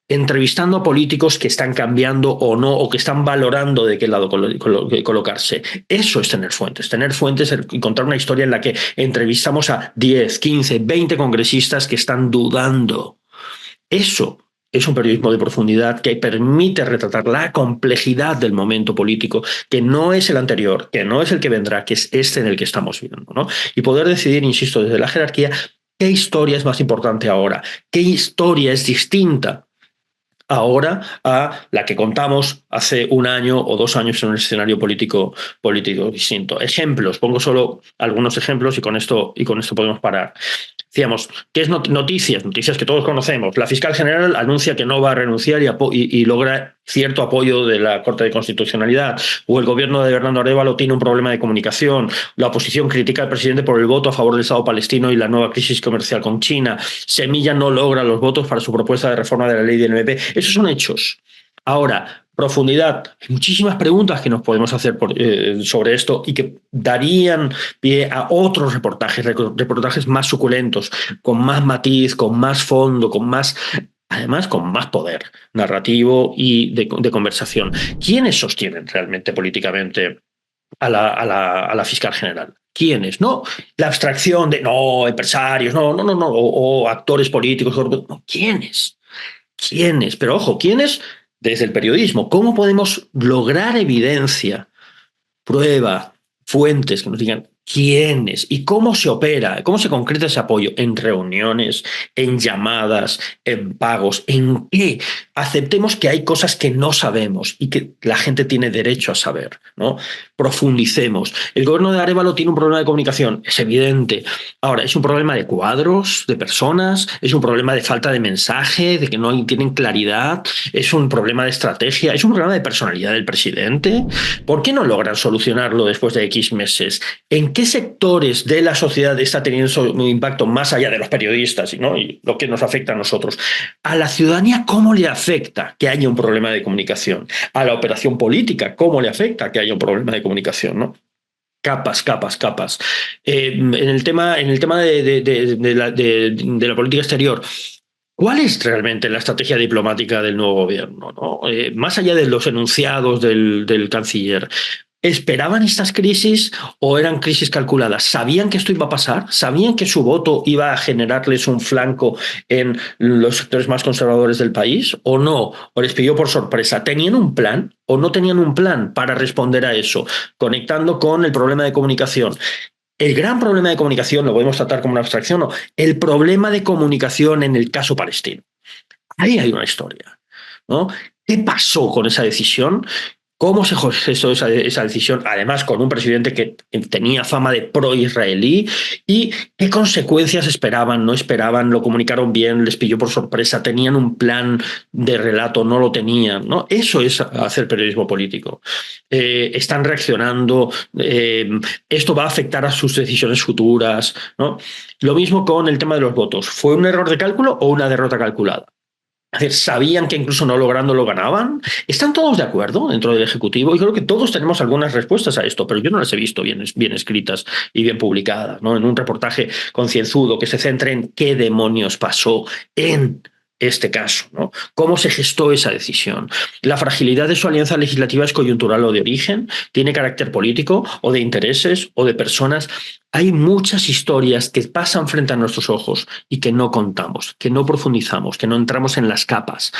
entrevistando a políticos que están cambiando o no, o que están valorando de qué lado colocarse. Eso es tener fuentes y contar una historia en la que entrevistamos a 10, 15, 20 congresistas que están dudando. Eso es un periodismo de profundidad que permite retratar la complejidad del momento político, que no es el anterior, que no es el que vendrá, que es este en el que estamos viviendo, ¿no? Y poder decidir, insisto, desde la jerarquía, qué historia es más importante ahora, qué historia es distinta ahora a la que contamos hace un año o 2 años en un escenario político distinto. Ejemplos, pongo solo algunos ejemplos y con esto podemos parar. Decíamos, ¿qué es noticias que todos conocemos? La fiscal general anuncia que no va a renunciar y logra cierto apoyo de la Corte de Constitucionalidad, o el gobierno de Bernardo Arévalo tiene un problema de comunicación, la oposición critica al presidente por el voto a favor del Estado palestino y la nueva crisis comercial con China, Semilla no logra los votos para su propuesta de reforma de la ley del MP. Esos son hechos. Ahora, profundidad. Hay muchísimas preguntas que nos podemos hacer sobre esto y que darían pie a otros reportajes más suculentos, con más matiz, con más fondo, además con más poder narrativo y de conversación. ¿Quiénes sostienen realmente políticamente a la fiscal general? ¿Quiénes? No la abstracción de empresarios, o actores políticos. No, ¿quiénes? ¿Quiénes? Pero ojo, ¿quiénes? Desde el periodismo. ¿Cómo podemos lograr evidencia, prueba, fuentes que nos digan quiénes y cómo se opera, cómo se concreta ese apoyo? En reuniones, en llamadas, en pagos, en qué? Aceptemos que hay cosas que no sabemos y que la gente tiene derecho a saber, ¿no? Profundicemos. El gobierno de Arévalo tiene un problema de comunicación, es evidente. Ahora, es un problema de cuadros, de personas, es un problema de falta de mensaje, de que no tienen claridad, es un problema de estrategia, es un problema de personalidad del presidente. ¿Por qué no logran solucionarlo después de X meses? ¿En qué sectores de la sociedad está teniendo un impacto más allá de los periodistas, ¿no? Y lo que nos afecta a nosotros? A la ciudadanía, ¿cómo le afecta que haya un problema de comunicación? A la operación política, ¿cómo le afecta que haya un problema de comunicación, ¿no? Capas. En el tema de la política exterior, ¿cuál es realmente la estrategia diplomática del nuevo gobierno, ¿no? Más allá de los enunciados del canciller, ¿esperaban estas crisis o eran crisis calculadas? ¿Sabían que esto iba a pasar? ¿Sabían que su voto iba a generarles un flanco en los sectores más conservadores del país? ¿O no? ¿O les pilló por sorpresa? ¿Tenían un plan o no tenían un plan para responder a eso? Conectando con el problema de comunicación. El gran problema de comunicación, lo podemos tratar como una abstracción, no. El problema de comunicación en el caso palestino. Ahí hay una historia, ¿no? ¿Qué pasó con esa decisión? ¿Cómo se gestó esa decisión? Además, con un presidente que tenía fama de pro-israelí. ¿Y qué consecuencias esperaban? ¿No esperaban? ¿Lo comunicaron bien? ¿Les pilló por sorpresa? ¿Tenían un plan de relato? ¿No lo tenían? ¿No? Eso es hacer periodismo político. Están reaccionando. Esto va a afectar a sus decisiones futuras, ¿no? Lo mismo con el tema de los votos. ¿Fue un error de cálculo o una derrota calculada? Es decir, ¿sabían que incluso no lográndolo ganaban? ¿Están todos de acuerdo dentro del Ejecutivo? Y creo que todos tenemos algunas respuestas a esto, pero yo no las he visto bien escritas y bien publicadas, ¿no? En un reportaje concienzudo que se centre en qué demonios pasó en este caso, ¿no? ¿Cómo se gestó esa decisión? ¿La fragilidad de su alianza legislativa es coyuntural o de origen? ¿Tiene carácter político o de intereses o de personas? Hay muchas historias que pasan frente a nuestros ojos y que no contamos, que no profundizamos, que no entramos en las capas.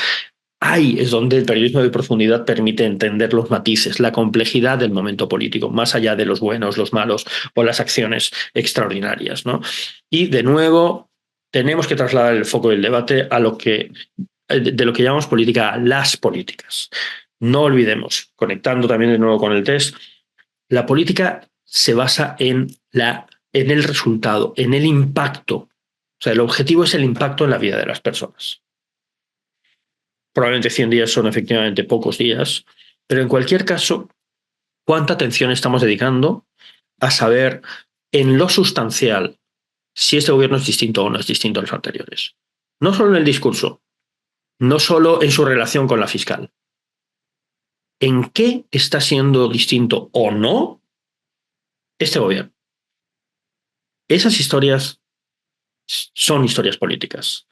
Ahí es donde el periodismo de profundidad permite entender los matices, la complejidad del momento político, más allá de los buenos, los malos o las acciones extraordinarias, ¿no? Y de nuevo, tenemos que trasladar el foco del debate a lo que de lo que llamamos política a las políticas. No olvidemos, conectando también de nuevo con el test, la política se basa en el resultado, en el impacto. O sea, el objetivo es el impacto en la vida de las personas. Probablemente 100 días son efectivamente pocos días, pero en cualquier caso, ¿cuánta atención estamos dedicando a saber en lo sustancial si este gobierno es distinto o no es distinto a los anteriores? No solo en el discurso, no solo en su relación con la fiscal. ¿En qué está siendo distinto o no este gobierno? Esas historias son historias políticas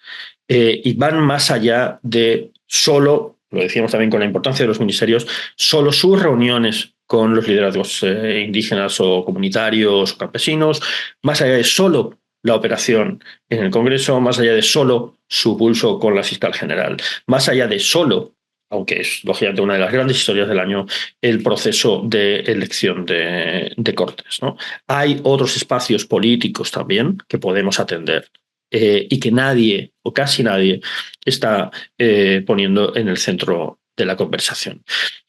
y van más allá de solo, lo decíamos también con la importancia de los ministerios, solo sus reuniones con los liderazgos indígenas o comunitarios o campesinos, más allá de solo la operación en el Congreso, más allá de solo su pulso con la fiscal general, más allá de solo, aunque es lógicamente una de las grandes historias del año, el proceso de elección de Cortes, ¿no? Hay otros espacios políticos también que podemos atender y que nadie o casi nadie está poniendo en el centro de la conversación.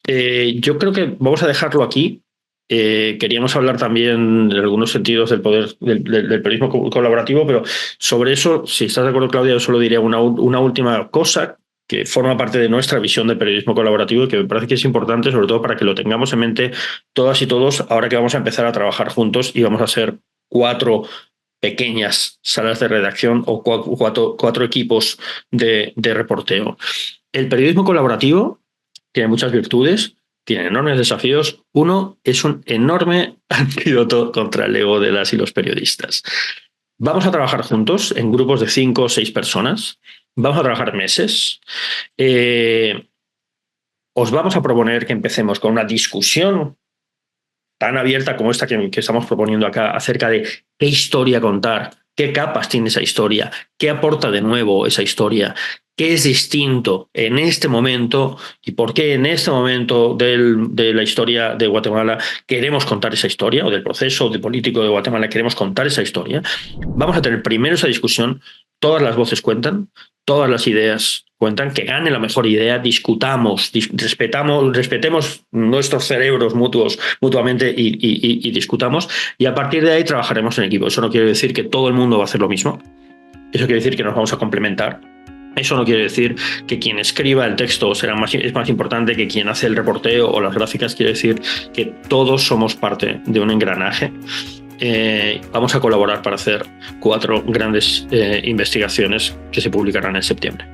Yo creo que vamos a dejarlo aquí. Queríamos hablar también en algunos sentidos del poder del periodismo colaborativo, pero sobre eso, si estás de acuerdo, Claudia, yo solo diría una última cosa que forma parte de nuestra visión del periodismo colaborativo y que me parece que es importante, sobre todo para que lo tengamos en mente todas y todos, ahora que vamos a empezar a trabajar juntos y vamos a ser 4 pequeñas salas de redacción o 4 equipos de reporteo. El periodismo colaborativo tiene muchas virtudes, tiene enormes desafíos. Uno, es un enorme antídoto contra el ego de las y los periodistas. Vamos a trabajar juntos en grupos de 5 o 6 personas. Vamos a trabajar meses. Os vamos a proponer que empecemos con una discusión tan abierta como esta que estamos proponiendo acá acerca de qué historia contar, qué capas tiene esa historia, qué aporta de nuevo esa historia, qué es distinto en este momento y por qué en este momento de la historia de Guatemala queremos contar esa historia, o del proceso político de Guatemala queremos contar esa historia. Vamos a tener primero esa discusión, todas las voces cuentan, todas las ideas cuentan, que gane la mejor idea, discutamos, respetemos nuestros cerebros mutuamente y discutamos, y a partir de ahí trabajaremos en equipo. Eso no quiere decir que todo el mundo va a hacer lo mismo, eso quiere decir que nos vamos a complementar. Eso no quiere decir que quien escriba el texto es más importante que quien hace el reporteo o las gráficas. Quiere decir que todos somos parte de un engranaje. Vamos a colaborar para hacer 4 grandes investigaciones que se publicarán en septiembre.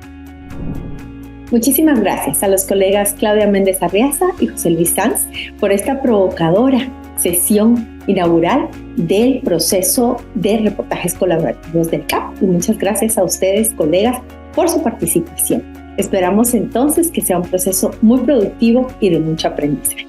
Muchísimas gracias a los colegas Claudia Méndez Arriaza y José Luis Sanz por esta provocadora sesión inaugural del proceso de reportajes colaborativos del CAP. Y muchas gracias a ustedes, colegas, por su participación. Esperamos entonces que sea un proceso muy productivo y de mucho aprendizaje.